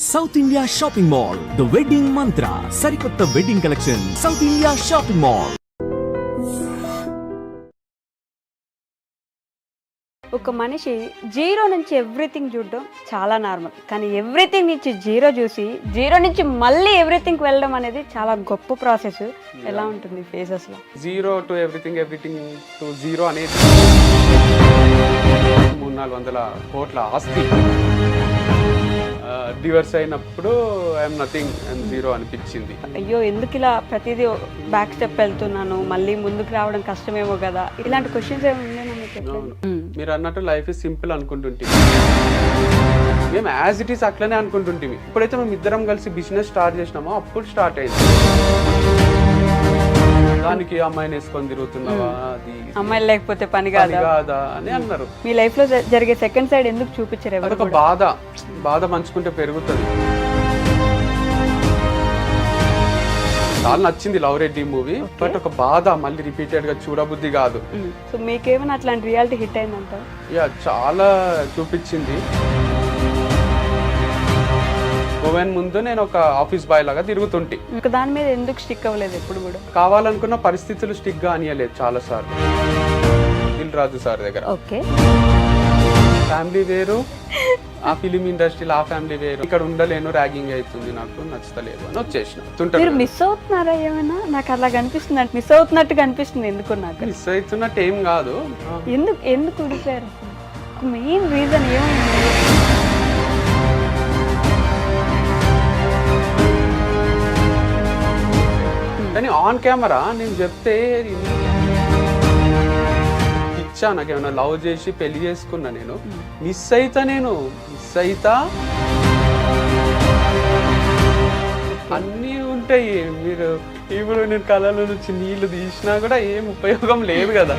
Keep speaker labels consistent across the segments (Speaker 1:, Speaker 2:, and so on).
Speaker 1: South India shopping mall the wedding మంత్ర సరికొత్త wedding collection south India shopping mall.
Speaker 2: ఒక మనిషి zero నుంచి everything చూడడం చాలా నార్మల్, కానీ ఎవ్రీథింగ్ నుంచి జీరో చూసి జీరో నుంచి మళ్ళీ ఎవ్రీథింగ్ వెళ్ళడం అనేది చాలా గొప్ప ప్రాసెస్. ఎలా ఉంటుంది ఫేసెస్ లో?
Speaker 3: Zero to everything to zero అనేది 300-400 కోట్ల ఆస్తి డివర్స్ అయినప్పుడు ఐఎమ్ నథింగ్, ఐఎమ్ జీరో అనిపించింది.
Speaker 2: అయ్యో ఎందుకు ఇలా ప్రతిదీ బ్యాక్ స్టెప్ వెళ్తున్నాను, మళ్ళీ ముందుకు రావడం కష్టమేమో కదా, ఇలాంటి క్వశ్చన్స్
Speaker 3: మీరు అన్నట్టు లైఫ్ ఇస్ సింపుల్ అనుకుంటుంటే మేము యాజ్ ఇట్ ఈస్ అట్లనే అనుకుంటుంటే ఇప్పుడైతే మేము ఇద్దరం కలిసి బిజినెస్ స్టార్ట్ చేసినామో అప్పుడు స్టార్ట్ అయింది. దానికి అమ్మాయిని వేసుకొని తిరుగుతున్నావా, అది
Speaker 2: అమ్మాయిలు లేకపోతే పని కాదా
Speaker 3: అని అన్నారు.
Speaker 2: మీ లైఫ్ లో జరిగే సెకండ్ సైడ్ ఎందుకు చూపించారు?
Speaker 3: అదొక బాధ పంచుకుంటే పెరుగుతుంది. చాలా నచ్చింది లవ్ రెడ్డి మూవీ, బట్ ఒక బాధ మళ్ళీ రిపీటెడ్ గా చూడబుద్ధి కాదు.
Speaker 2: సో మీకేమైనా అట్లాంటి రియాలిటీ హిట్ అయిందంట?
Speaker 3: యా, చాలా చూపించింది. గోవెన్ ముందు నేను ఒక ఆఫీస్ బాయ్ లాగా తిరుగుతుంటే
Speaker 2: ఇంకా దాని మీద ఎందుకు స్టిక్ అవ్వలేదు? ఎప్పుడు కూడా
Speaker 3: కావాలనుకున్న పరిస్థితులు స్టిక్ గా అనియలేదు చాలా సార్లు. దిల్ రాజు సార్ దగ్గర
Speaker 2: ఓకే
Speaker 3: ఫ్యామిలీ వేరు, ఆ ఫిలిం ఇండస్ట్రీలో ఆ ఫ్యామిలీ వేరు, ఇక్కడ ఉండలేను, ర్యాగింగ్ అవుతుంది, నాకు నచ్చలేదు అని వచ్చేసిన.
Speaker 2: మీరు మిస్ అవుతున్నారా ఏమైనా? నాకు అలా కనిపిస్తుంది, మిస్ అవుతున్నట్టు కనిపిస్తుంది. ఎందుకు నాకు
Speaker 3: మిస్ అవుతున్నట్టు ఏం కాదు.
Speaker 2: ఎందుకు ఉడిపోయారు? మెయిన్ రీజన్ ఏమైంది?
Speaker 3: కానీ ఆన్ కెమెరా నేను చెప్తే ఇచ్చా, నాకేమైనా లవ్ చేసి పెళ్లి చేసుకున్నా, నేను మిస్ అయితా అన్నీ ఉంటాయి. మీరు ఇప్పుడు నేను కళలో నుంచి నీళ్లు తీసినా కూడా ఏం ఉపయోగం లేదు కదా.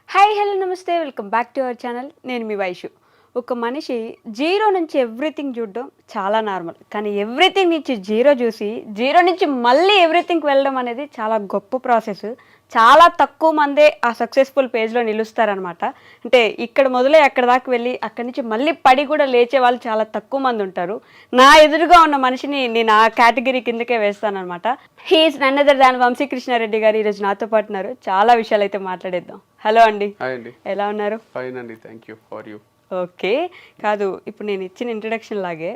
Speaker 2: హాయ్ హలో నమస్తే, welcome back to our channel. నేను మీ వైషు. ఒక మనిషి జీరో నుంచి ఎవ్రీథింగ్ చూడడం చాలా నార్మల్, కానీ ఎవ్రీథింగ్ నుంచి జీరో చూసి జీరో నుంచి మళ్ళీ ఎవ్రీథింగ్ వెళ్ళడం అనేది చాలా గొప్ప ప్రాసెస్. చాలా తక్కువ మందే ఆ సక్సెస్ఫుల్ పేజ్లో నిలుస్తారనమాట. అంటే ఇక్కడ మొదలై అక్కడ దాకా వెళ్ళి అక్కడి నుంచి మళ్ళీ పడి కూడా లేచే వాళ్ళు చాలా తక్కువ మంది ఉంటారు. నా ఎదురుగా ఉన్న మనిషిని నేను ఆ కేటగిరీ కిందకే వేస్తానమాట. He's none other than Vamsi Krishna Reddy గారు ఈరోజు నాతో పాటు ఉన్నారు. చాలా విషయాలు అయితే మాట్లాడేద్దాం. హలో అండి. ఎలా ఉన్నారు?
Speaker 3: ఫైన్ అండి, thank you for you.
Speaker 2: Okay, కాదు ఇప్పుడు నేను ఇచ్చిన ఇంట్రడక్షన్ లాగే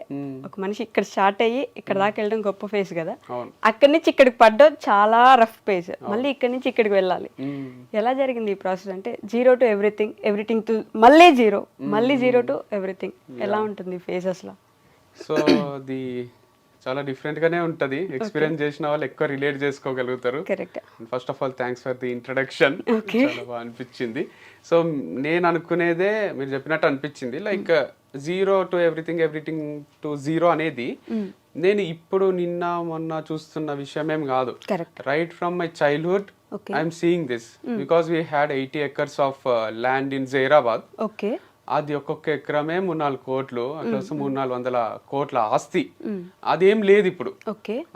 Speaker 2: ఒక మనిషి ఇక్కడ స్టార్ట్ అయ్యి ఇక్కడ దాకా వెళ్ళడం గొప్ప ఫేజ్ కదా, అక్కడి నుంచి ఇక్కడికి పడ్డం చాలా రఫ్ పేజ్, మళ్ళీ ఇక్కడి నుంచి ఇక్కడికి వెళ్ళాలి. ఎలా జరిగింది ఈ ప్రాసెస్? అంటే జీరో టు ఎవ్రీథింగ్ టు మళ్ళీ జీరో టు ఎవ్రీథింగ్. ఎలా ఉంటుంది ఫేజెస్ లో?
Speaker 3: సో అది చాలా డిఫరెంట్ గానే ఉంటది. ఎక్స్పీరియన్స్ చేసిన వాళ్ళు ఎక్కువ రిలేట్ చేసుకోగలుగుతారు. First of all thanks for the introduction. చాలా బాగా అనిపించింది. సో నేను అనుకునేదే మీరు చెప్పినట్టు అనిపించింది. Like zero to everything to zero అనేది నేను ఇప్పుడు నిన్న మొన్న చూస్తున్న విషయం ఏం కాదు. Right from my childhood I'm seeing this, because we had 80 acres of land in Zaheerabad. అది ఒక్కొక్క ఎకరమే 3-4 కోట్లు, అట్లా 300-400 కోట్ల ఆస్తి. అదేం లేదు ఇప్పుడు.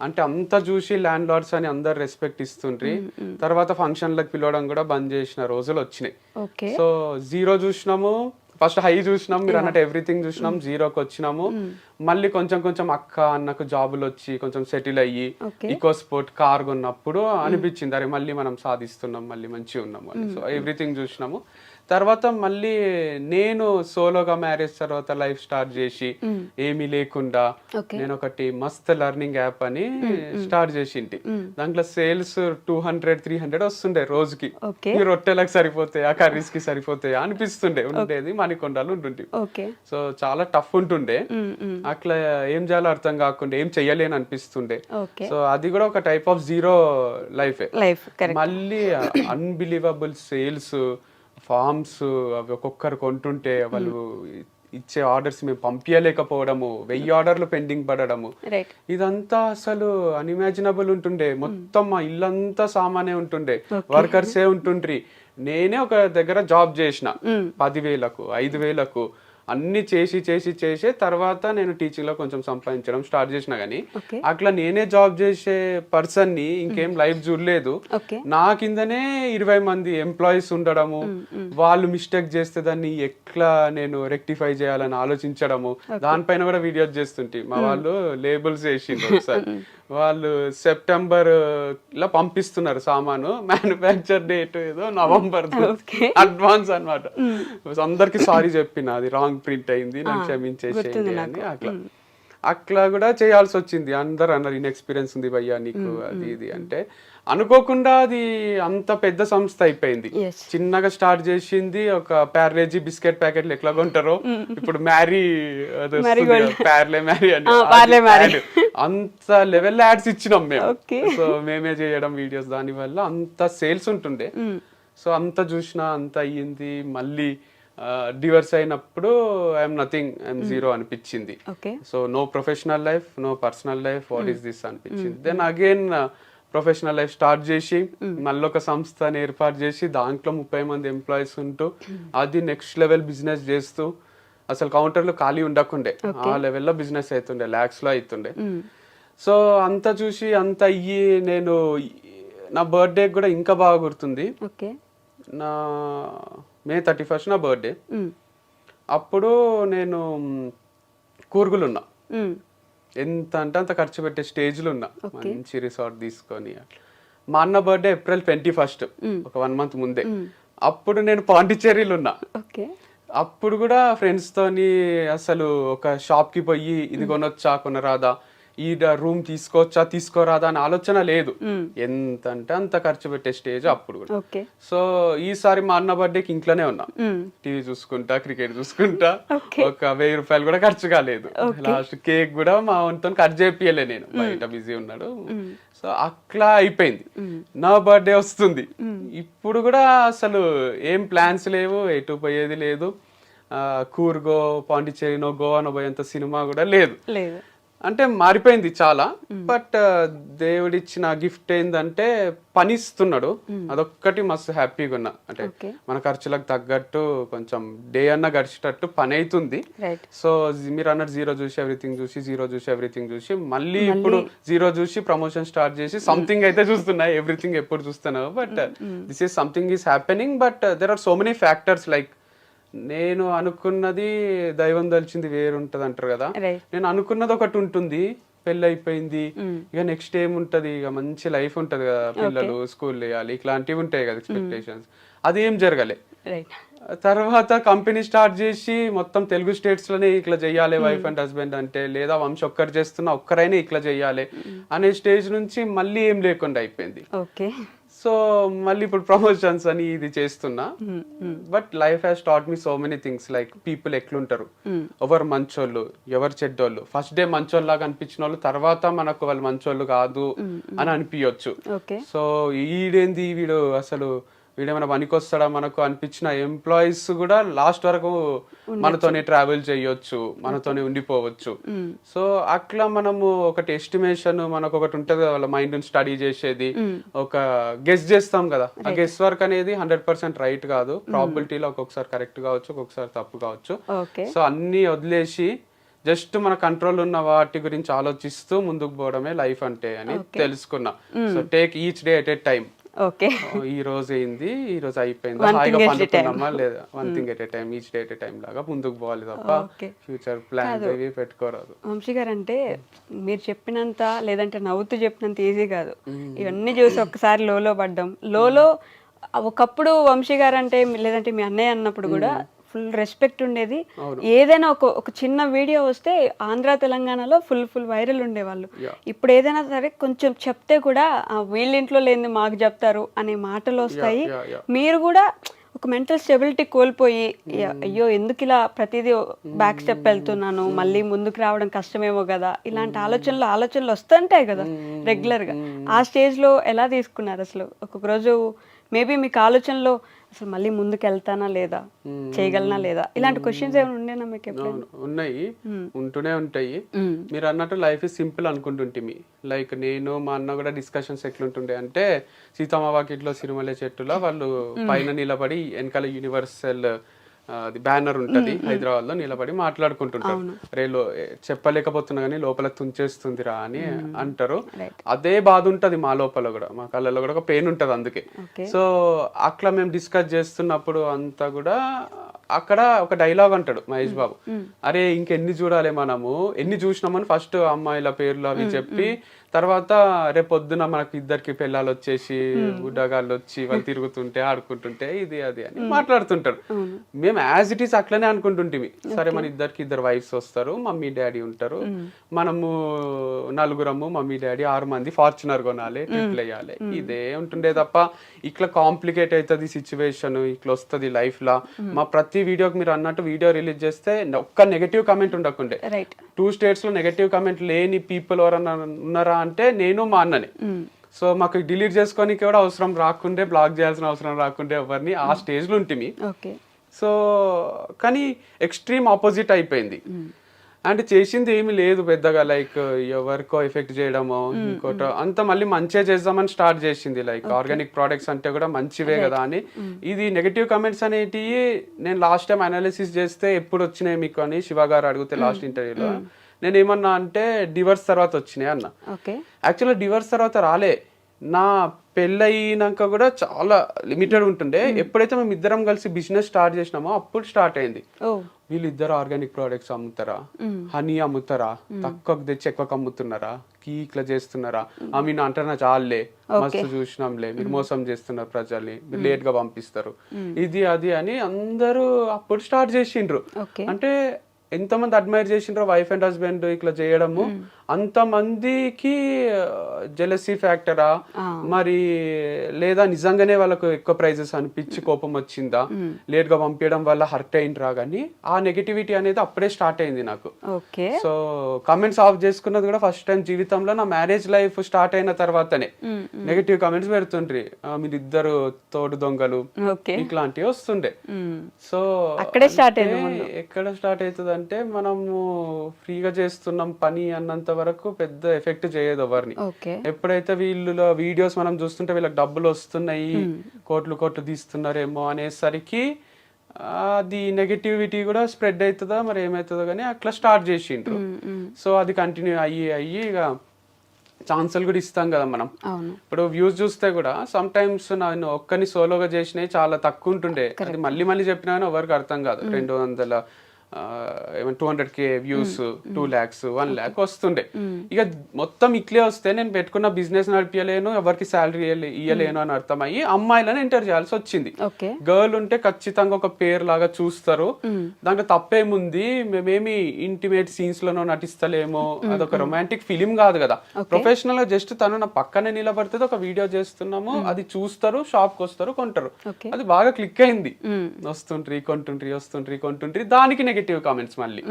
Speaker 3: అంటే అంతా చూసి ల్యాండ్ లార్డ్స్ అని అందరు రెస్పెక్ట్ ఇస్తుండ్రి. తర్వాత ఫంక్షన్లకు పిలవడం కూడా బంద్ చేసిన రోజులు వచ్చినాయి. సో జీరో చూసినాము, ఫస్ట్ హై చూసినాం, మీరు అన్నట్టు ఎవ్రీథింగ్ చూసినాం, జీరోకి వచ్చినాము. మళ్ళీ కొంచెం అక్క అన్నకు జాబులు వచ్చి కొంచెం సెటిల్ అయ్యి ఈకో స్పోర్ట్ కార్ కొన్నప్పుడు అనిపించింది, అరే మళ్ళీ మనం సాధిస్తున్నాం, మళ్ళీ మంచిగా ఉన్నాము అని. సో ఎవ్రీథింగ్ చూసినాము. తర్వాత మళ్ళీ నేను సోలోగా మ్యారేజ్ తర్వాత లైఫ్ స్టార్ట్ చేసి ఏమీ లేకుండా నేను ఒకటి మస్త్ లెర్నింగ్ యాప్ అని స్టార్ట్ చేసింటి. దాంట్లో సేల్స్ 200-300 వస్తుండే రోజుకి. ఈ రొట్టెలకు సరిపోతాయా, కర్రీస్ కి సరిపోతాయా అనిపిస్తుండే. ఉండేది మణికొండలు ఉంటుండే. సో చాలా టఫ్ ఉంటుండే, అట్లా ఏం చేయాలో అర్థం కాకుండా ఏం చెయ్యలేని అనిపిస్తుండే. సో అది కూడా ఒక టైప్ ఆఫ్ జీరో లైఫ్. మళ్ళీ అన్బిలీవబుల్ సేల్స్, ఫార్మ్స్ అవి ఒక్కొక్కరు కొంటుంటే వాళ్ళు ఇచ్చే ఆర్డర్స్ మేము పంపించలేకపోవడము, 1000 ఆర్డర్లు పెండింగ్ పడడము, ఇదంతా అసలు అన్ఇమాజినబుల్ ఉంటుండే. మొత్తం మా ఇల్లంతా సామానే ఉంటుండే, వర్కర్సే ఉంటుండ్రి. నేనే ఒక దగ్గర జాబ్ చేసిన 10,000కు 5,000కు అన్ని చేసి తర్వాత నేను టీచింగ్ లో కొంచెం సంపాదించడం స్టార్ట్ చేసిన కానీ అట్లా నేనే జాబ్ చేసే పర్సన్ ని ఇంకేం లైఫ్ చూడలేదు. నా కిందనే 20 మంది ఎంప్లాయీస్ ఉండడము, వాళ్ళు మిస్టేక్ చేస్తే దాన్ని ఎట్లా నేను రెక్టిఫై చేయాలని ఆలోచించడము, దానిపైన కూడా వీడియోస్ చేస్తుంటే మా వాళ్ళు లేబుల్స్ వేసిండ్రు. ఒకసారి వాళ్ళు సెప్టెంబర్ లో పంపిస్తున్నారు సామాను, మ్యానుఫ్యాక్చర్ డేట్ ఏదో నవంబర్, అడ్వాన్స్ అన్నమాట. అందరికి సారీ చెప్పిన అది రాంగ్ ప్రింట్ అయింది, నాకు క్షమించేసేయండి అని. అట్లా కూడా చేయాల్సి వచ్చింది. అందరు అన్నారు ఇన్ఎక్స్పీరియన్స్ ఉంది భయ్యా నీకు అది ఇది అంటే. అనుకోకుండా అది అంత పెద్ద సంస్థ అయిపోయింది. చిన్నగా స్టార్ట్ చేసింది ఒక ప్యార్లేజీ బిస్కెట్ ప్యాకెట్లు ఎట్లా కొంటారో ఇప్పుడు మ్యారీ ప్యార్లే మ్యారీ అని అంత లెవెల్ యాడ్స్ ఇచ్చినాం మేము. సో మేమే చేయడం వీడియోస్, దాని వల్ల అంత సేల్స్ ఉంటుండే. సో అంత చూసినా అంత అయ్యింది. మళ్ళీ డివర్స్ అయినప్పుడు ఐఎమ్ నథింగ్, ఐఎమ్ జీరో అనిపించింది. So no professional life, no personal life, what is this అనిపించింది. Then again professional life start చేసి మళ్ళీ ఒక సంస్థని ఏర్పాటు చేసి దాంట్లో 30 మంది ఎంప్లాయీస్ ఉంటూ అది నెక్స్ట్ లెవెల్ బిజినెస్ చేస్తూ అసలు కౌంటర్లో ఖాళీ ఉండకుండే ఆ లెవెల్లో బిజినెస్ అవుతుండే, ల్యాక్స్ లో అవుతుండే. సో అంత చూసి అంత అయ్యి నేను నా బర్త్డే కూడా ఇంకా బాగా గుర్తుంది. నా May 31st నా బర్త్డే. అప్పుడు నేను కూర్గులు ఉన్నా, ఎంత అంటే అంత ఖర్చు పెట్టే స్టేజ్లో ఉన్నా, మంచి రిసార్ట్ తీసుకొని. మా అన్న బర్త్డే April 21st, ఒక 1 month ముందే. అప్పుడు నేను పాండిచ్చేరిలో ఉన్నా. అప్పుడు కూడా ఫ్రెండ్స్ తోని అసలు ఒక షాప్ కి పోయి ఇది కొనొచ్చా కొనరాదా, ఈ రూమ్ తీసుకోవచ్చా తీసుకోరాదా అని ఆలోచన లేదు. ఎంత అంటే అంత ఖర్చు పెట్టే స్టేజ్ అప్పుడు కూడా. సో ఈసారి మా అన్న బర్త్డేకి ఇంట్లోనే ఉన్నా, టీవీ చూసుకుంటా, క్రికెట్ చూసుకుంటా. ఒక 1000 రూపాయలు కూడా ఖర్చు కాలేదు. లాస్ట్ కేక్ కూడా మా వంతో కట్ చేపియలే, నేను బయట బిజీ ఉన్నాడు. సో అట్లా అయిపోయింది. నా బర్త్డే వస్తుంది, ఇప్పుడు కూడా అసలు ఏం ప్లాన్స్ లేవు, ఎటు పోయేది లేదు. కూర్గో, పాండిచ్చేరినో, గోవానో పోయేంత సినిమా కూడా లేదు. అంటే మారిపోయింది చాలా. బట్ దేవుడిచ్చిన గిఫ్ట్ ఏంటంటే పని ఇస్తున్నాడు, అదొక్కటి మస్తు హ్యాపీగా ఉన్నా. అంటే మన ఖర్చులకు తగ్గట్టు కొంచెం డే అన్న గడిచేటట్టు పని అవుతుంది. సో మీరు అన్నట్టు జీరో చూసి ఎవ్రీథింగ్ చూసి మళ్ళీ ఇప్పుడు జీరో చూసి ప్రమోషన్ స్టార్ట్ చేసి సంథింగ్ అయితే చూస్తున్నా. ఎవ్రీథింగ్ ఎప్పుడు చూస్తున్నావు, but this is something is happening. But there are so many factors. Like నేను అనుకున్నది దైవం దలిచింది వేరు ఉంటది అంటారు కదా. నేను అనుకున్నది ఒకటి ఉంటుంది, పెళ్ళి అయిపోయింది, ఇక నెక్స్ట్ ఏముంటది, ఇక మంచి లైఫ్ ఉంటది కదా, పిల్లలు స్కూల్ వేయాలి, ఇట్లాంటివి ఉంటాయి కదా ఎక్స్పెక్టేషన్స్. అదేం జరగలే. తర్వాత కంపెనీ స్టార్ట్ చేసి మొత్తం తెలుగు స్టేట్స్ లోనే ఇట్లా చెయ్యాలి వైఫ్ అండ్ హస్బెండ్ అంటే, లేదా వంశ ఒక్కరు చేస్తున్నా ఒక్కరైనా ఇట్లా చెయ్యాలి అనే స్టేజ్ నుంచి మళ్ళీ ఏం లేకుండా అయిపోయింది. సో మళ్ళీ ఇప్పుడు ప్రమోషన్స్ అని ఇది చేస్తున్నా. But life has taught me so many things. Like people ఎట్లుంటారు, ఎవరు మంచోళ్ళు ఎవరు చెడ్డోళ్ళు. ఫస్ట్ డే మంచోళ్ళలాగా అనిపించిన వాళ్ళు తర్వాత మనకు వాళ్ళు మంచోళ్ళు కాదు అని అనిపించవచ్చు. సో వీడేంది వీడు అసలు వీడేమైనా పనికొస్తాడా మనకు అనిపించిన ఎంప్లాయీస్ కూడా లాస్ట్ వరకు మనతోనే ట్రావెల్ చేయొచ్చు, మనతోనే ఉండిపోవచ్చు. సో అట్లా మనము ఒకటి ఎస్టిమేషన్ మనకు ఒకటి ఉంటది కదా, వాళ్ళ మైండ్ స్టడీ చేసేది, ఒక గెస్ చేస్తాం కదా. ఆ గెస్ వర్క్ అనేది 100% రైట్ కాదు. ప్రాబిలిటీలో ఒక్కొక్కసారి కరెక్ట్ కావచ్చు, ఒక్కొక్కసారి తప్పు కావచ్చు. సో అన్ని వదిలేసి జస్ట్ మన కంట్రోల్ ఉన్న వాటి గురించి ఆలోచిస్తూ ముందుకు పోవడమే లైఫ్ అంటే అని తెలుసుకున్నా. So take each day at a time. ఈ రోజు అయింది, ఈ రోజు అయిపోయింది, హాయిగా పండుకున్నామా లేదా, 1 thing at a time, each day at a time లాగా ముందుకు పోవాలి తప్ప ఫ్యూచర్ ప్లాన్ ఏవి పెట్టుకోరాదు.
Speaker 2: వంశీ గారు అంటే మీరు చెప్పినంత, లేదంటే నవ్వుతూ చెప్పినంత ఈజీ కాదు. ఇవన్నీ చూసి ఒక్కసారి లోలో పడ్డం. లోలో ఒకప్పుడు వంశీ గారు అంటే, లేదంటే మీ అన్నయ్య అన్నప్పుడు కూడా ఫుల్ రెస్పెక్ట్ ఉండేది. ఏదైనా ఒక చిన్న వీడియో వస్తే ఆంధ్ర తెలంగాణలో ఫుల్ వైరల్ ఉండేవాళ్ళు. ఇప్పుడు ఏదైనా సరే కొంచెం చెప్తే కూడా వీళ్ళ ఇంట్లో లేని మాకు చెప్తారు అనే మాటలు వస్తాయి. మీరు కూడా ఒక మెంటల్ స్టెబిలిటీ కోల్పోయి, అయ్యో ఎందుకు ఇలా ప్రతిదీ బ్యాక్ స్టెప్ వెళ్తున్నాను, మళ్ళీ ముందుకు రావడం కష్టమేమో కదా, ఇలాంటి ఆలోచనలు వస్తుంటాయి కదా రెగ్యులర్గా. ఆ స్టేజ్లో ఎలా తీసుకున్నారు అసలు? ఒక్కొక్క రోజు మేబీ మీకు ఆలోచనలో అసలు మళ్ళీ ముందుకు వెళ్తానా లేదా, చేయగలనా లేదా, ఇలాంటి క్వశ్చన్స్ ఏమైనా ఉండేనా మీకు?
Speaker 3: ఉన్నాయి, ఉంటూనే ఉంటాయి. మీరు అన్నట్టు లైఫ్ ఇస్ సింపుల్ అనుకుంటుంటిమి. లైక్ నేను మా అన్న కూడా డిస్కషన్స్ ఎట్లుంటుండే అంటే, సీతమ్మ వాకిట్లో సిరిమల్లె చెట్టులో వాళ్ళు పైన నిలబడి వెనకాల యూనివర్సల్ అది బ్యానర్ ఉంటది హైదరాబాద్ లో, నిలబడి మాట్లాడుకుంటుంటారు, చెప్పలేకపోతున్నా కానీ లోపల తుంచేస్తుందిరా అని అంటారు. అదే బాధ ఉంటది మా లోపల కూడా, మా కళ్ళలో కూడా ఒక పెయిన్ ఉంటది అందుకే. సో అట్లా మేము డిస్కస్ చేస్తున్నప్పుడు అంతా కూడా అక్కడ ఒక డైలాగ్ అంటాడు మహేష్ బాబు, అరే ఇంకెన్ని చూడాలి మనము, ఎన్ని చూసినామని ఫస్ట్ అమ్మాయిల పేర్లు అవి చెప్పి, తర్వాత రేపు పొద్దున మనకి ఇద్దరికి పిల్లలు వచ్చేసి గుడ్డగాళ్ళు వచ్చి వాళ్ళు తిరుగుతుంటే ఆడుకుంటుంటే ఇది అది అని మాట్లాడుతుంటారు. మేము యాజ్ ఇట్ ఈస్ అట్లనే అనుకుంటుంటిమి, సరే మన ఇద్దరికి ఇద్దరు వైఫ్స్ వస్తారు, మమ్మీ డాడీ ఉంటారు, మనము నలుగురము మమ్మీ డాడీ 6 మంది ఫార్చునర్ కొనాలి, ట్రిప్లు వేయాలి, ఇదే ఉంటుండే తప్ప ఇట్లా కాంప్లికేట్ అవుతుంది సిచ్యువేషన్, ఇట్లా వస్తుంది లైఫ్ లా. మా ప్రతి వీడియోకి మీరు అన్నట్టు వీడియో రిలీజ్ చేస్తే ఒక్క నెగటివ్ కామెంట్ ఉండకుండే. 2 states లో నెగటివ్ కామెంట్ లేని పీపుల్ ఎవరన్నా ఉన్నారా అంటే నేను మా అన్ననే. సో మాకు డిలీట్ చేసుకోనికి కూడా అవసరం రాకుండే, బ్లాక్ చేయాల్సిన అవసరం రాకుండే ఎవరిని, ఆ స్టేజ్ లో ఉంటుంది. సో కానీ ఎక్స్ట్రీమ్ ఆపోజిట్ అయిపోయింది. అంటే చేసింది ఏమి లేదు పెద్దగా, లైక్ ఎవరికో ఎఫెక్ట్ చేయడమో ఇంకోటో అంత, మళ్ళీ మంచిగా చేద్దామని స్టార్ట్ చేసింది. లైక్ ఆర్గానిక్ ప్రోడక్ట్స్ అంటే కూడా మంచివే కదా అని. ఇది నెగటివ్ కమెంట్స్ అనేటివి నేను లాస్ట్ టైం అనాలిసిస్ చేస్తే ఎప్పుడు వచ్చినాయి మీకు అని శివ గారు అడిగితే లాస్ట్ ఇంటర్వ్యూలో నేను ఏమన్నా అంటే డివర్స్ తర్వాత వచ్చినాయి అన్న. యాక్చువల్గా డివర్స్ తర్వాత రాలే, నా పెళ్ళయినాక కూడా చాలా లిమిటెడ్ ఉంటుండే. ఎప్పుడైతే మేము ఇద్దరం కలిసి బిజినెస్ స్టార్ట్ చేసినామో అప్పుడు స్టార్ట్ అయింది. వీళ్ళిద్దరు ఆర్గానిక్ ప్రోడక్ట్స్ అమ్ముతారా, హనీ అమ్ముతారా, తక్కువకు తెచ్చి ఎక్కువకు అమ్ముతున్నారా, ఇట్లా చేస్తున్నారా, మీరు అంటారా చాలే మస్తు చూసినాంలే, మీరు మోసం చేస్తున్నారు ప్రజల్ని, మీరు లేట్ గా పంపిస్తారు, ఇది అది అని అందరూ అప్పుడు స్టార్ట్ చేసిండ్రు. అంటే ఎంతమంది అడ్మైర్ చేసిండ్రో వైఫ్ అండ్ హస్బెండ్ ఇట్లా చేయడము, అంతమందికి జెలసీ ఫ్యాక్టరా మరి లేదా నిజంగానే వాళ్ళకు ఎక్కువ ప్రైజెస్ అనిపించి కోపం వచ్చిందా, లేట్ గా పంపించడం వల్ల హర్ట్ అయిండ్రా, కానీ ఆ నెగటివిటీ అనేది అప్పుడే స్టార్ట్ అయింది నాకు. సో కామెంట్స్ ఆఫ్ చేసుకున్నది కూడా ఫస్ట్ టైం జీవితంలో నా మ్యారేజ్ లైఫ్ స్టార్ట్ అయిన తర్వాతనే. నెగటివ్ కామెంట్స్ పెడుతుండ్రి, మీరు ఇద్దరు తోడు దొంగలు ఇట్లాంటివి వస్తుండే. సో ఎక్కడ స్టార్ట్ అవుతుంది అంటే మనము ఫ్రీగా చేస్తున్నాం పని అన్నంత వరకు పెద్ద ఎఫెక్ట్ చేయదు ఎవరిని. ఎప్పుడైతే వీళ్ళు వీడియోస్ మనం చూస్తుంటే వీళ్ళకి డబ్బులు వస్తున్నాయి, కోట్లు తీస్తున్నారేమో అనేసరికి అది నెగటివిటీ కూడా స్ప్రెడ్ అవుతుందా మరి ఏమవుతుందో కానీ అట్లా స్టార్ట్ చేసిండ్రు. సో అది కంటిన్యూ అయ్యి ఇక ఛాన్సులు కూడా ఇస్తాం కదా మనం. ఇప్పుడు వ్యూస్ చూస్తే కూడా సమ్ టైమ్స్ నేను ఒక్కని సోలోగా చేసినవి చాలా తక్కువ ఉంటుండే, అది మళ్ళీ చెప్పినా కానీ ఎవరికి అర్థం కాదు. 200K వ్యూస్, 2 lakhs, 1 lakh వస్తుండే. ఇక మొత్తం ఇట్లే వస్తే నేను పెట్టుకున్న బిజినెస్ నడిపించలేను, ఎవరికి శాలరీ ఇయ్యలేను అని అర్థమయ్యి అమ్మాయిలను ఎంటర్ చేయాల్సి వచ్చింది. గర్ల్ ఉంటే ఖచ్చితంగా ఒక పేరు లాగా చూస్తారు, దాంట్లో తప్పేముంది, మేమేమి ఇంటిమేట్ సీన్స్ లోనో నటిస్తలేమో, అదొక రొమాంటిక్ ఫిలిం కాదు కదా. ప్రొఫెషనల్ గా జస్ట్ తను నా పక్కనే నిలబడితే ఒక వీడియో చేస్తున్నాము, అది చూస్తారు, షాప్ కి వస్తారు, కొంటారు. అది బాగా క్లిక్ అయింది, కొంటుండ్రి దానికి నెగటివ్ కామెంట్స్ మళ్ళీ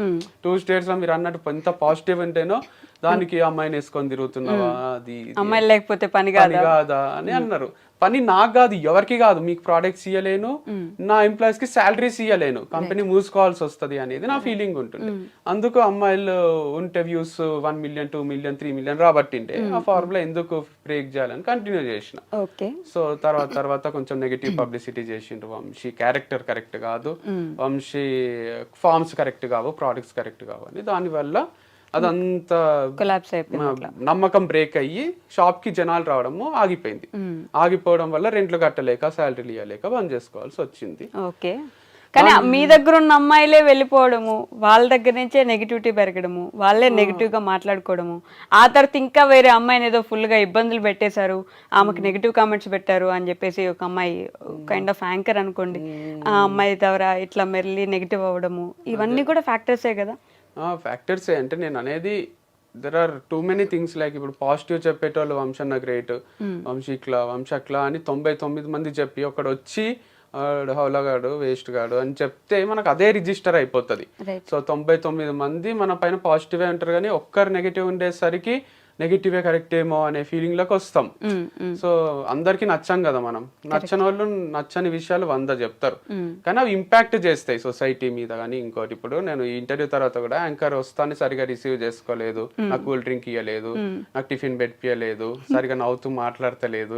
Speaker 3: 2 states లో మీరు అన్నట్టు ఎంత పాజిటివ్ ఉంటేనో దానికి అమ్మాయిని వేసుకొని తిరుగుతున్నావా, అది
Speaker 2: అమ్మాయి లేకపోతే పని
Speaker 3: కాదా అని అన్నారు. పని నాకు కాదు, ఎవరికి కాదు, మీకు ప్రోడక్ట్స్ ఇయ్యలేను, నా ఎంప్లాయీస్ కి శాలరీస్ ఇయ్యలేను, కంపెనీ మూసుకోవాల్సి వస్తుంది అనేది నా ఫీలింగ్ ఉంటుంది. అందుకు అమ్మాయిలు ఉంటే వ్యూస్ 1 million, 2 million, 3 million రాబట్టిండే ఆ ఫార్ములా ఎందుకు బ్రేక్ చేయాలని కంటిన్యూ చేసిన. సో తర్వాత కొంచెం నెగటివ్ పబ్లిసిటీ చేసిండ్రు, వంశీ క్యారెక్టర్ కరెక్ట్ కాదు, వంశీ ఫార్మ్స్ కరెక్ట్ కావు, ప్రోడక్ట్స్ కరెక్ట్ కావు అని. దానివల్ల అదంతా నమ్మకం బ్రేక్ అయ్యి షాప్ కి జనాలు రావడము ఆగిపోయింది. ఆగిపోవడం వల్ల రెంట్లు కట్టలేక శాలరీలు ఇవ్వలేక బంద్ చేసుకోవాల్సి వచ్చింది.
Speaker 2: కానీ మీ దగ్గర ఉన్న అమ్మాయిలే వెళ్ళిపోవడము, వాళ్ళ దగ్గర నుంచే నెగిటివిటీ పెరగడము, వాళ్ళే నెగిటివ్ గా మాట్లాడుకోవడము, ఆ తర్వాత ఇంకా వేరే అమ్మాయిని ఏదో ఫుల్ గా ఇబ్బందులు పెట్టేశారు, ఆమెకు నెగిటివ్ కామెంట్స్ పెట్టారు అని చెప్పేసి ఒక అమ్మాయి కైండ్ ఆఫ్ యాంకర్ అనుకోండి, ఆ అమ్మాయి ద్వారా ఇట్లా మెల్లి నెగిటివ్ అవ్వడము, ఇవన్నీ కూడా ఫ్యాక్టర్సే కదా.
Speaker 3: ఫ్యాక్టర్సే అంటే నేను అనేది there are too many things. Like ఇప్పుడు పాజిటివ్ చెప్పేటోళ్ళు వంశన్న గ్రేట్, వంశీ అట్లా అని 99 మంది చెప్పి ఒకడు వచ్చి హౌలగాడు వేస్ట్ గాడు అని చెప్తే మనకు అదే రిజిస్టర్ అయిపోతుంది. సో 99 మంది మన పైన పాజిటివ్ అంటారు, కానీ ఒక్కరు నెగిటివ్ ఉండేసరికి నెగిటివే కరెక్ట్ ఏమో అనే ఫీలింగ్ లోకి వస్తాం. సో అందరికి నచ్చాం కదా మనం, నచ్చని వాళ్ళు నచ్చని విషయాలు 100 చెప్తారు, కానీ అవి ఇంపాక్ట్ చేస్తాయి సొసైటీ మీద. కానీ ఇంకోటి, ఇప్పుడు నేను ఈ ఇంటర్వ్యూ తర్వాత కూడా యాంకర్ వస్తాను సరిగా రిసీవ్ చేసుకోలేదు, నాకు కూల్ డ్రింక్ ఇవ్వలేదు, నాకు టిఫిన్ పెట్టియలేదు, సరిగా నవ్వుతూ మాట్లాడతలేదు,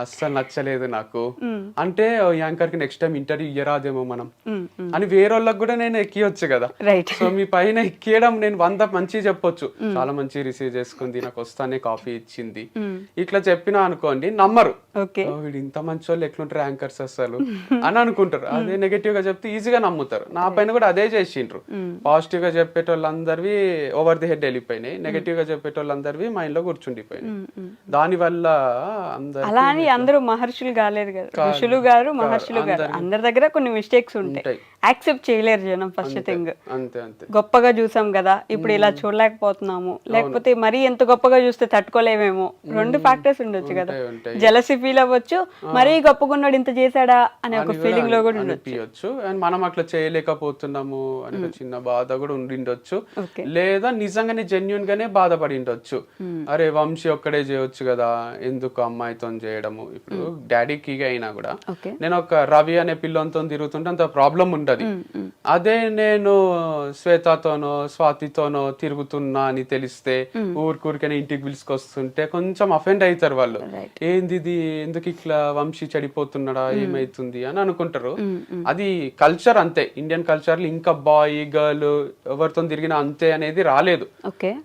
Speaker 3: అస్సలు నచ్చలేదు నాకు అంటే యాంకర్ కి నెక్స్ట్ టైం ఇంటర్వ్యూ ఇయ్యరాదేమో మనం అని వేరే వాళ్ళకి కూడా నేను ఎక్కియొచ్చు కదా. సో మీ పైన ఎక్కియడం నేను 100 మంచి చెప్పొచ్చు, చాలా మంచి రిసీవ్ చేసుకుంది, నాకు వస్తానే కాఫీ ఇచ్చింది, ఇట్లా చెప్పినా అనుకోండి నమ్మరు. వీడు ఇంత మంచి వాళ్ళు ఎట్లుంటారు యాంకర్స్ అసలు అని అనుకుంటారు. అదే నెగటివ్ గా చెప్తే ఈజీగా నమ్ముతారు. నా పైన కూడా అదే చేసిండ్రు. పాజిటివ్ గా చెప్పేటోళ్ళందరివి ఓవర్ ది హెడ్ వెళ్ళిపోయినాయి, నెగటివ్ గా చెప్పేటోళ్ళందరివి మైండ్ లో కూర్చుండిపోయినాయి. దాని వల్ల
Speaker 2: అలా అని అందరూ మహర్షులు కాలేదు కదా, ఋషులు గారు మహర్షులు గారు, అందరి దగ్గర కొన్ని మిస్టేక్స్ ఉంటాయి, యాక్సెప్ట్ చేయలేరు జనం. ఫస్ట్ థింగ్ గొప్పగా చూసాం కదా, ఇప్పుడు ఇలా చూడలేకపోతున్నాము, లేకపోతే మరీ ఎంత గొప్పగా చూస్తే తట్టుకోలేమేమో, 2 ఫ్యాక్టర్స్ ఉండొచ్చు కదా. జెలసీ ఫీల్ అవ్వచ్చు, మరీ గొప్పగా ఉన్నాడు ఇంత చేశాడా అనే ఒక ఫీలింగ్ లో కూడా ఉండొచ్చు.
Speaker 3: అండ్ మనం అట్లా చేయలేకపోతున్నాము అనే ఒక చిన్న బాధ కూడా ఉండిండొచ్చు, లేదా నిజంగానే జెన్యున్ గానే బాధపడి ఉండొచ్చు. అరే వంశీ ఒక్కడే చేయొచ్చు కదా, ఎందుకు అమ్మాయితో చేయడము. ఇప్పుడు డాడీకి అయినా కూడా నేను ఒక రవి అనే పిల్లలతో తిరుగుతుంటే అంత ప్రాబ్లం ఉంటది. అదే నేను శ్వేతతోనో స్వాతితోనో తిరుగుతున్నా అని తెలిస్తే ఊరికనే ఇంటికి పిలుచుకొస్తుంటే కొంచెం అఫెండ్ అవుతారు వాళ్ళు. ఏంది ఇది, ఎందుకు ఇట్లా వంశీ చెడిపోతున్నాడా, ఏమైతుంది అని అనుకుంటారు. అది కల్చర్ అంతే, ఇండియన్ కల్చర్ లో ఇంకా బాయ్ గర్ల్ ఎవరితో తిరిగినా అంతే అనేది రాలేదు.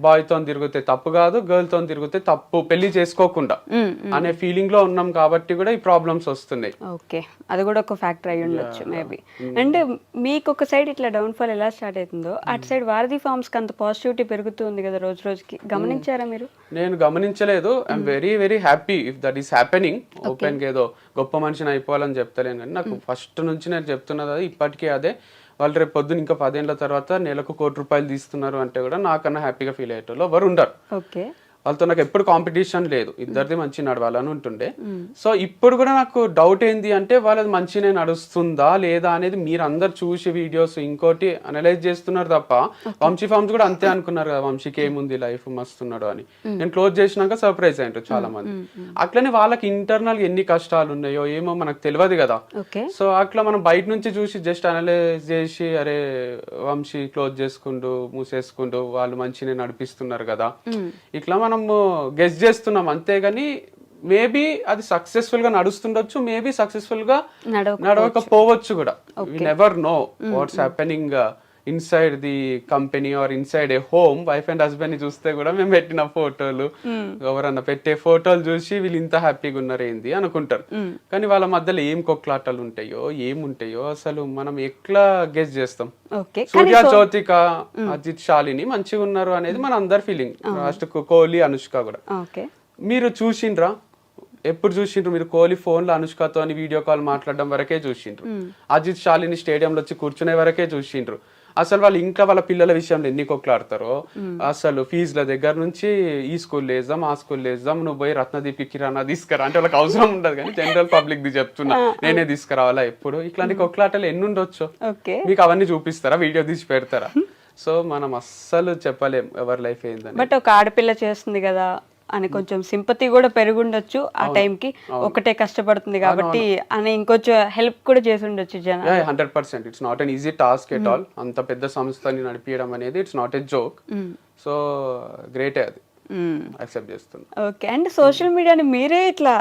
Speaker 3: బాయ్ తో తిరిగితే తప్పు కాదు, గర్ల్ తో తిరిగితే తప్పు, పెళ్లి చేసుకోకుండా అనే ఫీలింగ్ లో ఉన్నాం కాబట్టి కూడా ఈ ప్రాబ్లమ్స్ వస్తున్నాయి.
Speaker 2: ఓకే, అది కూడా ఒక ఫ్యాక్టర్ అయి ఉండొచ్చు మేబీ. అండ్ మీకు ఒక సైడ్ ఇట్లా డౌన్ ఫాల్ ఎలా స్టార్ట్ అవుతుందో అటు సైడ్ వారధి ఫార్మ్స్ కి అంత పాజిటివిటీ పెరుగుతుంది కదా రోజు రోజుకి, గమనించారా మీరు?
Speaker 3: నేను గమనించలేదు. I'm very very happy if that is happening. Open గా ఏదో గొప్ప మనిషిని అయిపోవాలని చెప్తలేను, కానీ నాకు ఫస్ట్ నుంచి నేను చెప్తున్నది అది ఇప్పటికీ అదే. వాళ్ళు రేపు పొద్దున ఇంకా 10 ఏళ్ల తర్వాత నెలకు ₹1 కోటి తీస్తున్నారు అంటే కూడా నాకన్నా హ్యాపీగా ఫీల్ అయ్యేటోళ్ళు ఎవరు ఉండరు. వాళ్ళతో నాకు ఎప్పుడు కాంపిటీషన్ లేదు, ఇద్దరిది మంచి నడవాలని ఉంటుండే. సో ఇప్పుడు కూడా నాకు డౌట్ ఏంది అంటే వాళ్ళది మంచినే నడుస్తుందా లేదా అనేది మీరు అందరు చూసి వీడియోస్ ఇంకోటి అనలైజ్ చేస్తున్నారు తప్ప, వంశీ ఫార్మ్స్ కూడా అంతే అనుకున్నారు కదా, వంశీకి ఏముంది లైఫ్ మస్తున్నాడు అని. నేను క్లోజ్ చేసినాక సర్ప్రైజ్ అయ్యారు చాలా మంది. అట్లనే వాళ్ళకి ఇంటర్నల్ ఎన్ని కష్టాలు ఉన్నాయో ఏమో మనకు తెలియదు కదా. సో అట్లా మనం బయట నుంచి చూసి జస్ట్ అనలైజ్ చేసి అరే వంశీ క్లోజ్ చేసుకుంటూ మూసేసుకుంటూ వాళ్ళు మంచినే నడిపిస్తున్నారు కదా, ఇట్లా మనం గెస్ చేస్తున్నాం అంతేగాని మేబీ అది సక్సెస్ఫుల్ గా నడుస్తుండొచ్చు, మేబీ సక్సెస్ఫుల్ గా నడవకపోవచ్చు కూడా. We never know what's happening inside the company or inside a home. Wife and husband ని చూస్తే కూడా మేము పెట్టిన ఫోటోలు, ఎవరన్నా పెట్టే ఫోటోలు చూసి వీళ్ళు ఇంత హ్యాపీగా ఉన్నారు ఏంది అనుకుంటారు. కానీ వాళ్ళ మధ్యలో ఏం కొట్లాటలు ఉంటాయో ఏముంటాయో అసలు మనం ఎట్లా గెస్ చేస్తాం. సూర్య జ్యోతిక అజిత్ శాలిని మంచిగా ఉన్నారు అనేది మన అందరి ఫీలింగ్. లాస్ట్ కోహ్లీ అనుష్క కూడా మీరు చూసిండ్రా? ఎప్పుడు చూసిండ్రు మీరు? కోహ్లీ ఫోన్ లో అనుష్కతో వీడియో కాల్ మాట్లాడడం వరకే చూసిండ్రు, అజిత్ శాలిని స్టేడియంలో వచ్చి కూర్చునే వరకే చూసిండ్రు. అసలు వాళ్ళు ఇంకా వాళ్ళ పిల్లల విషయంలో ఎన్ని కొట్లాడతారో, అసలు ఫీజుల దగ్గర నుంచి ఈ స్కూల్ వేద్దాం ఆ స్కూల్ వేద్దాం, నువ్వు పోయి రత్నదీప్ కిరాణా తీసుకురా అంటే వాళ్ళకి అవసరం ఉండదు, కానీ జనరల్ పబ్లిక్ ది చెప్తున్నా నేనే తీసుకురావాలా ఎప్పుడు. ఇట్లాంటి కొట్లాటలు ఎన్ని ఉండొచ్చు, మీకు అవన్నీ చూపిస్తారా, వీడియో తీసి పెడతారా? సో మనం అస్సలు చెప్పలేం ఎవరి లైఫ్ ఏందని.
Speaker 2: బట్ ఒక ఆడపిల్ల చేస్తుంది కదా అని కొంచెం సింపతి కూడా పెరుగుండొచ్చు ఆ టైంకి, ఒకటే కష్టపడుతుంది కాబట్టి అని ఇంకొంచెం హెల్ప్ కూడా చేసి ఉండొచ్చు జనాలు.
Speaker 3: 100%. It's not an easy task at all. అంత పెద్ద సంస్థని నడిపించడం అనేది it's not a joke. So గ్రేటే, అది యాక్సెప్ట్ చేస్తున్నా.
Speaker 2: ఓకే. అండ్ సోషల్ మీడియాని మీరే ఇట్లా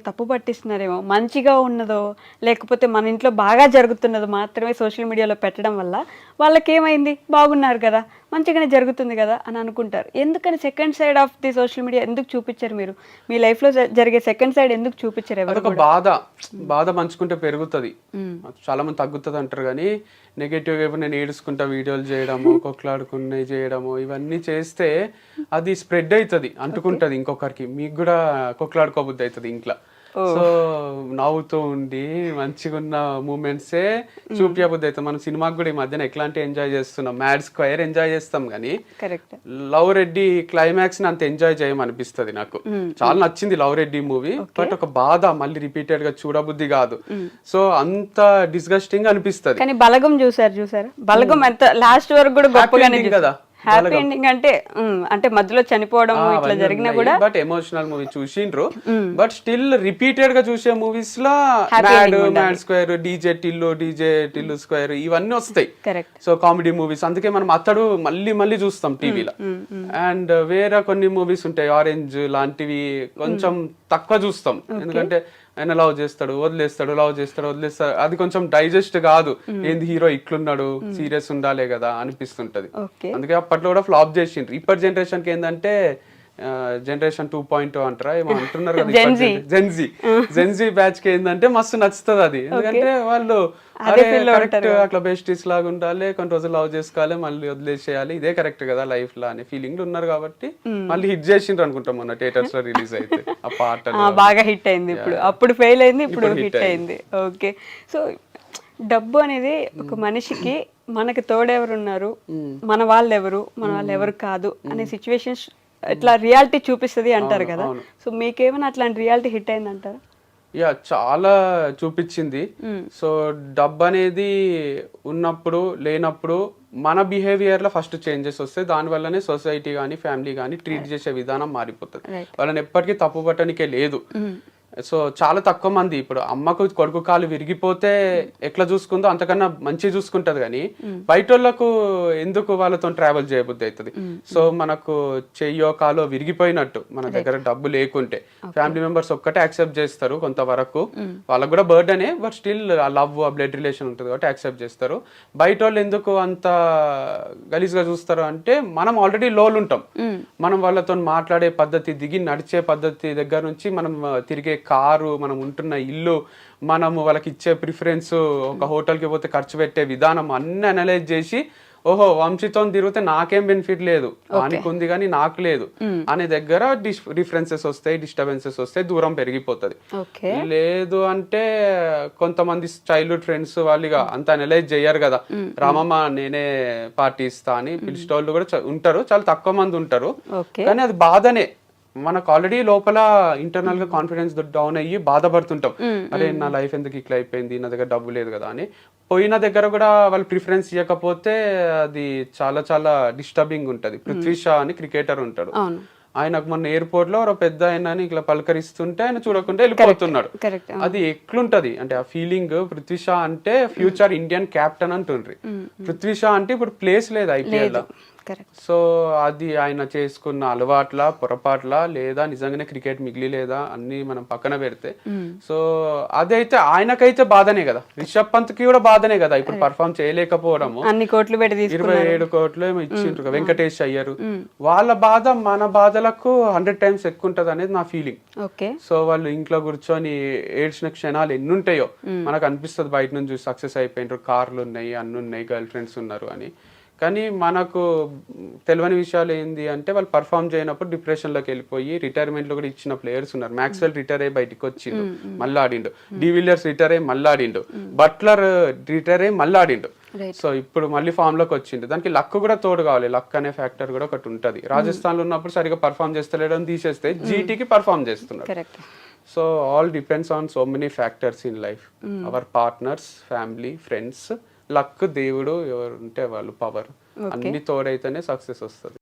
Speaker 2: తప్పు పట్టిస్తున్నారేమో, మంచిగా ఉన్నదో లేకపోతే మన ఇంట్లో బాగా జరుగుతున్నదో మాత్రమే సోషల్ మీడియాలో పెట్టడం వల్ల వాళ్ళకి ఏమైంది, బాగున్నారు కదా మంచిగానే జరుగుతుంది కదా అని అనుకుంటారు. ఎందుకని second side of the social media ఎందుకు చూపించారు మీరు? మీ లైఫ్ లో జరిగే సెకండ్ సైడ్ ఎందుకు చూపించారు? ఎవరు
Speaker 3: బాధ పంచుకుంటే పెరుగుతుంది, చాలా మంది తగ్గుతుంది అంటారు, కానీ నెగటివ్ గా నేను ఏడుచుకుంటా వీడియోలు చేయడము, కొట్లాడుకునే చేయడము, ఇవన్నీ చేస్తే అది స్ప్రెడ్ అవుతుంది, అంటుకుంటది ఇంకొకరికి. మీకు కూడా కొట్లాడుకోబుద్ది అవుతుంది ఇంట్లో. సో నవ్వుతూ ఉండి మంచిగా ఉన్న మూమెంట్సే చూపించబుద్ది అవుతుంది. మనం సినిమాకి కూడా ఈ మధ్యన ఎట్లాంటి ఎంజాయ్ చేస్తున్నాం, మ్యాడ్ స్క్వేర్ ఎంజాయ్ చేస్తాం, కానీ లవ్ రెడ్డి క్లైమాక్స్ ని అంత ఎంజాయ్ చేయమనిపిస్తుంది నాకు. చాలా నచ్చింది లవ్ రెడ్డి మూవీ, బట్ ఒక బాధ మళ్ళీ రిపీటెడ్ గా చూడబుద్ధి కాదు. సో అంత డిస్గస్టింగ్ అనిపిస్తుంది.
Speaker 2: కానీ బలగం చూసారు, బలగం ఎంత లాస్ట్ వరకు కూడా గొప్పగానే
Speaker 3: కదా,
Speaker 2: హ్యాపీ ఎండింగ్ అంటే అంటే మధ్యలో చనిపోవడం ఇట్లా జరిగినా కూడా
Speaker 3: బట్ ఎమోషనల్ మూవీ చూసిండ్రు బట్ స్టిల్ రిపీటెడ్ గా చూసే మూవీస్ లో mad square DJ Tillu square ఇవన్నీ వస్తాయి.
Speaker 2: కరెక్ట్.
Speaker 3: సో కామెడీ మూవీస్, అందుకే మనం అతడు మళ్ళీ మళ్ళీ చూస్తాం టీవీలో. అండ్ వేరే కొన్ని మూవీస్ ఉంటాయి ఆరెంజ్ లాంటివి కొంచెం తక్కువ చూస్తాం, ఎందుకంటే ఆయన లవ్ చేస్తాడు వదిలేస్తాడు, లవ్ చేస్తాడు వదిలేస్తాడు, అది కొంచెం డైజెస్ట్ కాదు. ఏంది హీరో ఇట్లున్నాడు, సీరియస్ ఉండాలే కదా అనిపిస్తుంటది. అందుకే అప్పట్లో కూడా ఫ్లాప్ చేసిండ్రు. ఇప్పటి జనరేషన్ కి ఏంటంటే జనరేషన్ 2.0 అంటారా ఏమో అంటున్నారు కదా, జెన్జీ బ్యాచ్ కి ఏంటంటే మస్తు నచ్చుతుంది అది. ఎందుకంటే వాళ్ళు కరెక్ట్ అట్లా బెస్టీస్ లాగా ఉండాలి, కొన్ని రోజులు లవ్ చేసుకోవాలి, మళ్ళీ వదిలేసేయాలి, ఇదే కరెక్ట్ కదా లైఫ్ లో అనే ఫీలింగ్ ఉన్నారు. కాబట్టి మళ్ళీ హిట్ చేసిండ్రు అనుకుంటాం మొన్న థియేటర్స్ లో రిలీజ్ అయితే ఆ పాట
Speaker 2: బాగా హిట్ అయింది. ఇప్పుడు అప్పుడు ఫెయిల్ అయింది, ఇప్పుడు హిట్ అయింది. ఓకే. సో డబ్బు అనేది ఒక మనిషికి మనకి తోడెవరు ఉన్నారు, మన వాళ్ళు ఎవరు కాదు అనే సిచ్యువేషన్స్ ఇట్లా రియాలిటీ చూపిస్తుంది అంటారు కదా. సో మీకేమైనా అట్లాంటి రియాలిటీ హిట్ అయింది అంటారా?
Speaker 3: యా, చాలా చూపించింది. సో డబ్బు అనేది ఉన్నప్పుడు లేనప్పుడు మన బిహేవియర్ లో ఫస్ట్ చేంజెస్ వస్తాయి. దాని వల్లనే సొసైటీ కానీ ఫ్యామిలీ కానీ ట్రీట్ చేసే విధానం మారిపోతుంది. వాళ్ళని ఎప్పటికీ తప్పు పట్టడానికే లేదు. సో చాలా తక్కువ మంది ఇప్పుడు అమ్మకు కొడుకు కాలు విరిగిపోతే ఎట్లా చూసుకుందో అంతకన్నా మంచి చూసుకుంటది, కానీ బయట వాళ్ళకు ఎందుకు వాళ్ళతో ట్రావెల్ చేయబుద్ధి అవుతుంది. సో మనకు చెయ్యో కాలో విరిగిపోయినట్టు మన దగ్గర డబ్బు లేకుంటే ఫ్యామిలీ మెంబర్స్ ఒక్కటే యాక్సెప్ట్ చేస్తారు కొంతవరకు, వాళ్ళకు కూడా బర్డనే, బట్ స్టిల్ ఆ లవ్ ఆ బ్లడ్ రిలేషన్ ఉంటుంది కాబట్టి యాక్సెప్ట్ చేస్తారు. బయట వాళ్ళు ఎందుకు అంత గలీజ్ గా చూస్తారు అంటే మనం ఆల్రెడీ లోలు ఉంటాం. మనం వాళ్ళతో మాట్లాడే పద్ధతి, దిగి నడిచే పద్ధతి దగ్గర నుంచి మనం తిరిగే కారు, మనం ఉంటున్న ఇల్లు, మనము వాళ్ళకి ఇచ్చే ప్రిఫరెన్స్, ఒక హోటల్కి పోతే ఖర్చు పెట్టే విధానం అన్ని అనలైజ్ చేసి ఓహో వంశీతో తిరిగితే నాకేం బెనిఫిట్ లేదు, వానికి ఉంది కానీ నాకు లేదు అనే దగ్గర డిఫరెన్సెస్ వస్తాయి, డిస్టర్బెన్సెస్ వస్తాయి, దూరం పెరిగిపోతుంది. లేదు అంటే కొంతమంది చైల్డ్హుడ్ ఫ్రెండ్స్ వాళ్ళు అంత అనలైజ్ చెయ్యరు కదా, రామమ్మ నేనే పార్టీ ఇస్తా అని పిలిచేవాళ్ళు కూడా ఉంటారు, చాలా తక్కువ మంది ఉంటారు. కానీ అది బాధనే, మనకు ఆల్రెడీ లోపల ఇంటర్నల్ గా కాన్ఫిడెన్స్ డౌన్ అయ్యి బాధపడుతుంటాం, అరే నా లైఫ్ ఎందుకు ఇట్లా అయిపోయింది, నా దగ్గర డబ్బు లేదు కదా అని. పోయిన దగ్గర కూడా వాళ్ళు ప్రిఫరెన్స్ ఇవ్వకపోతే అది చాలా చాలా డిస్టర్బింగ్ ఉంటది. పృథ్వీ షా అని క్రికెటర్ ఉంటాడు, ఆయనకు మొన్న ఎయిర్పోర్ట్ లో ఒక పెద్ద ఆయన ఇట్లా పలకరిస్తుంటే ఆయన చూడకుండా వెళ్ళిపోతున్నాడు. అది ఎట్లుంటది అంటే ఆ ఫీలింగ్. పృథ్వీ షా అంటే ఫ్యూచర్ ఇండియన్ కెప్టెన్ అంటుండ్రి, పృథ్వీ షా అంటే ఇప్పుడు ప్లేస్ లేదు ఐపీఎల్ లో. సో అది ఆయన చేసుకున్న అలవాట్ల పొరపాట్ల లేదా నిజంగానే క్రికెట్ మిగిలి లేదా అన్ని మనం పక్కన పెడితే, సో అదైతే ఆయనకైతే బాధనే కదా, రిషబ్ పంత్ కి కూడా బాధనే కదా ఇప్పుడు పర్ఫామ్ చేయలేకపోవడము.
Speaker 2: అన్ని కోట్లు పెట్టి
Speaker 3: 27 కోట్లు ఏమో ఇచ్చిండ్రు వెంకటేష్ అయ్యారు. వాళ్ళ బాధ మన బాధలకు 100 times ఎక్కువ ఉంటది అనేది నా ఫీలింగ్. సో వాళ్ళు ఇంట్లో కూర్చొని ఏడ్చిన క్షణాలు ఎన్ని ఉంటాయో మనకు అనిపిస్తుంది బయట నుంచి, సక్సెస్ అయిపోయినారు, కార్లు ఉన్నాయి, అన్ని ఉన్నాయి, గర్ల్ ఫ్రెండ్స్ ఉన్నారు అని. కానీ మనకు తెలియని విషయాలు ఏంది అంటే వాళ్ళు పర్ఫామ్ చేయనప్పుడు డిప్రెషన్లోకి వెళ్ళిపోయి రిటైర్మెంట్లో కూడా ఇచ్చిన ప్లేయర్స్ ఉన్నారు. మ్యాక్స్వెల్ రిటైర్ అయ్యి బయటకు వచ్చిండు, మళ్ళీ ఆడిండు. డివిలియర్స్ రిటైర్ అయ్యి మళ్ళీ ఆడిండు. బట్లర్ రిటైర్ అయ్యి మళ్ళీ ఆడిండు. సో ఇప్పుడు మళ్ళీ ఫామ్ లోకి వచ్చిండు. దానికి లక్ కూడా తోడు కావాలి, లక్ అనే ఫ్యాక్టర్ కూడా ఒకటి ఉంటది. రాజస్థాన్ లో ఉన్నప్పుడు సరిగా పర్ఫామ్ చేస్తలేడు అని తీసేస్తే జీటీకి పర్ఫామ్ చేస్తున్నాడు. So all depends on so many factors in life, our partners, family, friends, luck, దేవుడు ఎవరు ఉంటే వాళ్ళు, పవర్, అన్ని తోడైతేనే సక్సెస్ వస్తుంది.